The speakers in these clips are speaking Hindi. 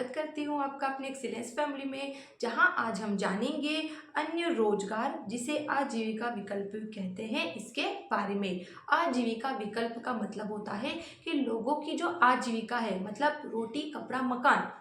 स्वागत करती हूँ आपका अपने एक्सीलेंस फैमिली में, जहां आज हम जानेंगे अन्य रोजगार जिसे आजीविका विकल्प कहते हैं इसके बारे में। आजीविका विकल्प का मतलब होता है कि लोगों की जो आजीविका है, मतलब रोटी कपड़ा मकान,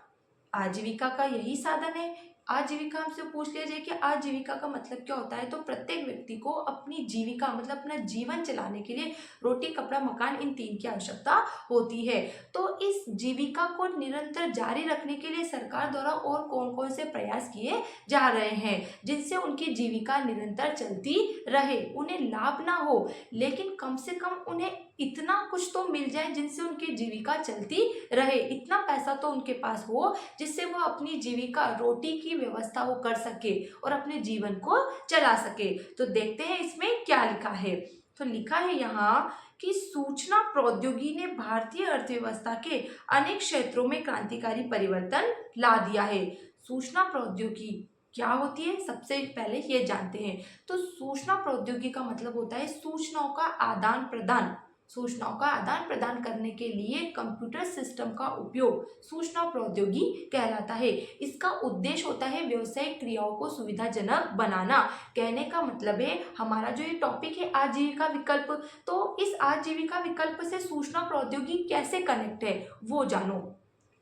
आजीविका का यही साधन है। आजीविका हमसे पूछ लिया जाए कि आजीविका का मतलब क्या होता है, तो प्रत्येक व्यक्ति को अपनी जीविका मतलब अपना जीवन चलाने के लिए रोटी कपड़ा मकान इन तीन की आवश्यकता होती है। तो इस जीविका को निरंतर जारी रखने के लिए सरकार द्वारा और कौन कौन से प्रयास किए जा रहे हैं जिनसे उनकी जीविका निरंतर चलती रहे, उन्हें लाभ ना हो लेकिन कम से कम उन्हें इतना कुछ तो मिल जाए जिनसे उनकी जीविका चलती रहे, इतना पैसा तो उनके पास हो जिससे वो अपनी जीविका रोटी की व्यवस्था वो कर सके और अपने जीवन को चला सके। तो देखते हैं इसमें क्या लिखा है। तो लिखा है यहाँ कि सूचना प्रौद्योगिकी ने भारतीय अर्थव्यवस्था के अनेक क्षेत्रों में क्रांतिकारी परिवर्तन ला दिया है। सूचना प्रौद्योगिकी क्या होती है, सबसे पहले ये जानते हैं। तो सूचना प्रौद्योगिकी का मतलब होता है सूचनाओं का आदान प्रदान। सूचनाओं का आदान प्रदान करने के लिए कंप्यूटर सिस्टम का उपयोग सूचना प्रौद्योगिकी कहलाता है। इसका उद्देश्य होता है व्यवसायिक क्रियाओं को सुविधाजनक बनाना। कहने का मतलब है हमारा जो ये टॉपिक है आजीविका विकल्प, तो इस आजीविका विकल्प से सूचना प्रौद्योगिकी कैसे कनेक्ट है वो जानो।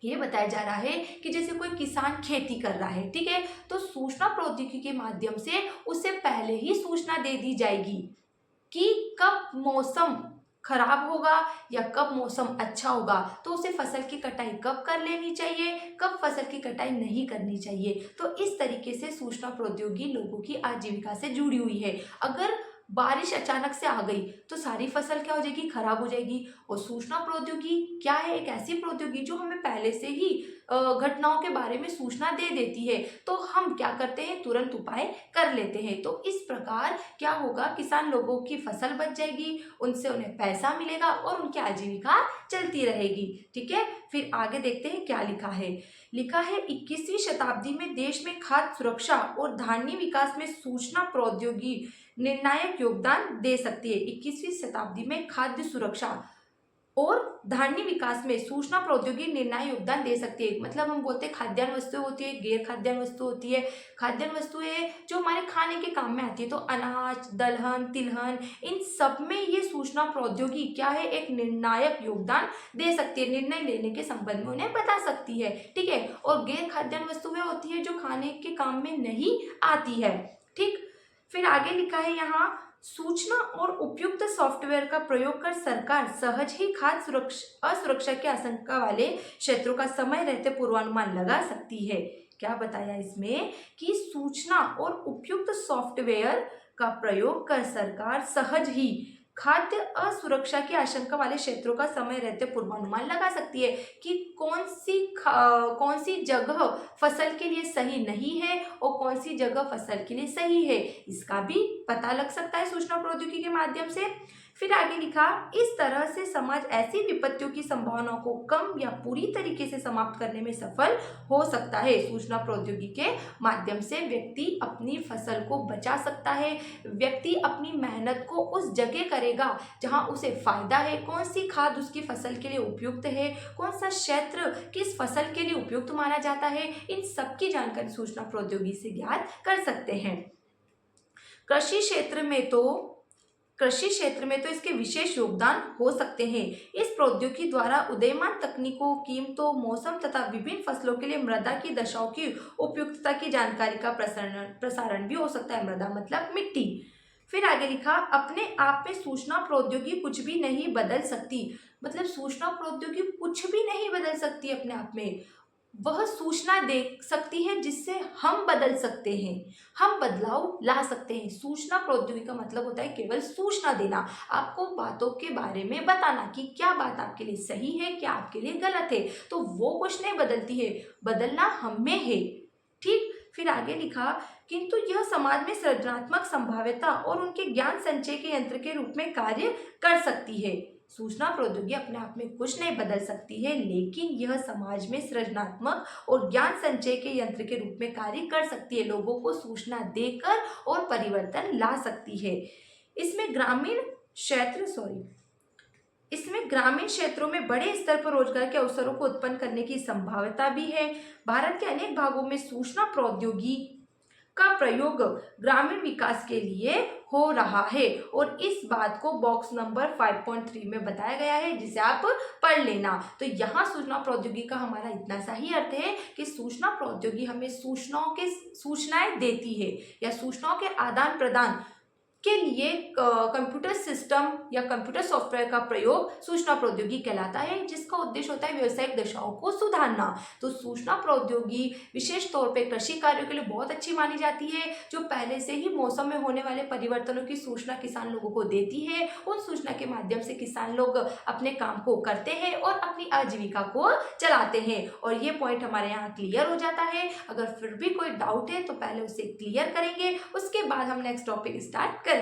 ये बताया जा रहा है कि जैसे कोई किसान खेती कर रहा है, ठीक है, तो सूचना प्रौद्योगिकी के माध्यम से उसे पहले ही सूचना दे दी जाएगी कि कब मौसम खराब होगा या कब मौसम अच्छा होगा, तो उसे फसल की कटाई कब कर लेनी चाहिए, कब फसल की कटाई नहीं करनी चाहिए। तो इस तरीके से सूचना प्रौद्योगिकी लोगों की आजीविका से जुड़ी हुई है। अगर बारिश अचानक से आ गई तो सारी फसल क्या हो जाएगी, खराब हो जाएगी। और सूचना प्रौद्योगिकी क्या है, एक ऐसी प्रौद्योगिकी जो हमें पहले से ही घटनाओं के बारे में सूचना दे देती है, तो हम क्या करते हैं, तुरंत उपाय कर लेते हैं। तो इस प्रकार क्या होगा, किसान लोगों की फसल बच जाएगी, उनसे उन्हें पैसा मिलेगा और उनकी आजीविका चलती रहेगी। ठीक है, फिर आगे देखते हैं क्या लिखा है। लिखा है 21वीं शताब्दी में देश में खाद्य सुरक्षा और धान्य विकास में सूचना प्रौद्योगिकी निर्णायक योगदान दे सकती है। 21वीं शताब्दी में खाद्य सुरक्षा और धान्य विकास में सूचना प्रौद्योगिकी निर्णायक योगदान दे सकती है। मतलब हम बोलते हैं खाद्यान्न वस्तु होती है, गैर खाद्यान्न वस्तु होती है। खाद्यान्न वस्तुएं जो हमारे खाने के काम में आती है, तो अनाज, दलहन, तिलहन, इन सब में ये सूचना प्रौद्योगिकी क्या है, एक निर्णायक योगदान दे सकती है, निर्णय लेने के संबंध में उन्हें बता सकती है। ठीक है, और गैर खाद्यान्न वस्तुएं होती है जो खाने के काम में नहीं आती है। ठीक, फिर आगे लिखा है यहाँ, सूचना और उपयुक्त सॉफ्टवेयर का प्रयोग कर सरकार सहज ही खाद्य असुरक्षा की आशंका वाले क्षेत्रों का समय रहते पूर्वानुमान लगा सकती है। क्या बताया इसमें कि सूचना और उपयुक्त सॉफ्टवेयर का प्रयोग कर सरकार सहज ही खाद्य असुरक्षा की आशंका वाले क्षेत्रों का समय रहते पूर्वानुमान लगा सकती है कि कौन सी जगह फसल के लिए सही नहीं है और कौन सी जगह फसल के लिए सही है, इसका भी पता लग सकता है सूचना प्रौद्योगिकी के माध्यम से। फिर आगे लिखा, इस तरह से समाज ऐसी विपत्तियों की संभावनाओं को कम या पूरी तरीके से समाप्त करने में सफल हो सकता है। सूचना प्रौद्योगिकी के माध्यम से व्यक्ति अपनी फसल को बचा सकता है, व्यक्ति अपनी मेहनत को उस जगह करेगा जहां उसे फायदा है, कौन सी खाद उसकी फसल के लिए उपयुक्त है, कौन सा क्षेत्र किस फसल के लिए उपयुक्त माना जाता है, इन सब की जानकारी सूचना प्रौद्योगिकी से ज्ञात कर सकते हैं। कृषि क्षेत्र में तो इसके विशेष योगदान हो सकते हैं। इस प्रौद्योगिकी द्वारा उदयमान तकनीकों, कीमतों, मौसम तथा विभिन्न फसलों के लिए मृदा की दशाओं की उपयुक्तता की जानकारी का प्रसारण भी हो सकता है। मृदा मतलब मिट्टी। फिर आगे लिखा, अपने आप में सूचना प्रौद्योगिकी कुछ भी नहीं बदल सकती। मतलब सूचना प्रौद्योगिकी कुछ भी नहीं बदल सकती अपने आप में, वह सूचना दे सकती है जिससे हम बदल सकते हैं, हम बदलाव ला सकते हैं। सूचना प्रौद्योगिकी का मतलब होता है केवल सूचना देना, आपको बातों के बारे में बताना कि क्या बात आपके लिए सही है, क्या आपके लिए गलत है। तो वो कुछ नहीं बदलती है, बदलना हम में है। ठीक, फिर आगे लिखा, किंतु यह समाज में सृजनात्मक संभाव्यता और उनके ज्ञान संचय के यंत्र के रूप में कार्य कर सकती है। सूचना प्रौद्योगिकी अपने आप में कुछ नहीं बदल सकती है, लेकिन यह समाज में सृजनात्मक और ज्ञान संचय के यंत्र के रूप में कार्य कर सकती है, लोगों को सूचना देकर और परिवर्तन ला सकती है। इसमें इसमें ग्रामीण क्षेत्रों में बड़े स्तर पर रोजगार के अवसरों को उत्पन्न करने की संभावना भी है। भारत के अनेक भागों में सूचना प्रौद्योगिकी का प्रयोग ग्रामीण विकास के लिए हो रहा है और इस बात को बॉक्स नंबर 5.3 में बताया गया है, जिसे आप पढ़ लेना। तो यहाँ सूचना प्रौद्योगिकी का हमारा इतना सा ही अर्थ है कि सूचना प्रौद्योगिकी हमें सूचनाएं देती है या सूचनाओं के आदान प्रदान के लिए कंप्यूटर सिस्टम या कंप्यूटर सॉफ्टवेयर का प्रयोग सूचना प्रौद्योगिकी कहलाता है, जिसका उद्देश्य होता है व्यावसायिक दशाओं को सुधारना। तो सूचना प्रौद्योगिकी विशेष तौर पे कृषि कार्यों के लिए बहुत अच्छी मानी जाती है, जो पहले से ही मौसम में होने वाले परिवर्तनों की सूचना किसान लोगों को देती है। उन सूचना के माध्यम से किसान लोग अपने काम को करते हैं और अपनी आजीविका को चलाते हैं। और ये पॉइंट हमारे यहाँ क्लियर हो जाता है। अगर फिर भी कोई डाउट है तो पहले उसे क्लियर करेंगे, उसके बाद हम नेक्स्ट टॉपिक स्टार्ट करेंगे।